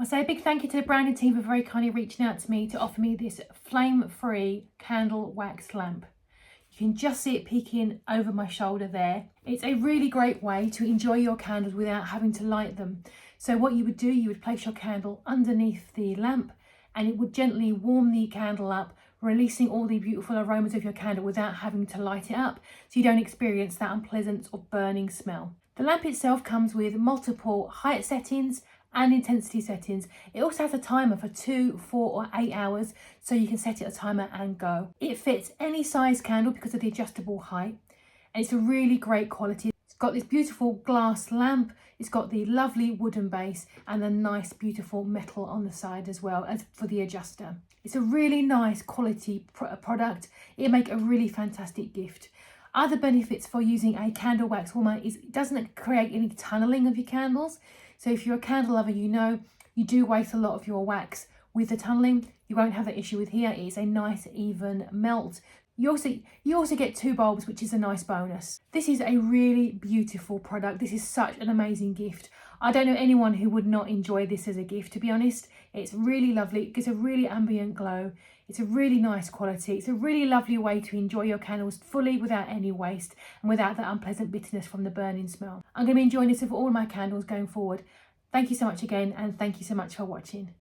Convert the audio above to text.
I say a big thank you to the branding team for very kindly reaching out to me to offer me this flame-free candle wax lamp. You can just see it peeking over my shoulder there. It's a really great way to enjoy your candles without having to light them. So what you would do, you would place your candle underneath the lamp and it would gently warm the candle up, releasing all the beautiful aromas of your candle without having to light it up, so you don't experience that unpleasant or burning smell. The lamp itself comes with multiple height settings and intensity settings. It also has a timer for 2, 4 or 8 hours, so you can set it a timer and go. It fits any size candle because of the adjustable height, and it's a really great quality. It's got this beautiful glass lamp, it's got the lovely wooden base and the nice beautiful metal on the side as well as for the adjuster. It's a really nice quality product. It'll make a really fantastic gift. Other benefits for using a candle wax warmer is it doesn't create any tunneling of your candles. So if you're a candle lover, you know you do waste a lot of your wax with the tunneling. You won't have that issue with here. It's a nice even melt. You also get 2 bulbs, which is a nice bonus. This is a really beautiful product. This is such an amazing gift. I don't know anyone who would not enjoy this as a gift, to be honest. It's really lovely. It gives a really ambient glow. It's a really nice quality. It's a really lovely way to enjoy your candles fully without any waste and without that unpleasant bitterness from the burning smell. I'm going to be enjoying this with all my candles going forward. Thank you so much again, and thank you so much for watching.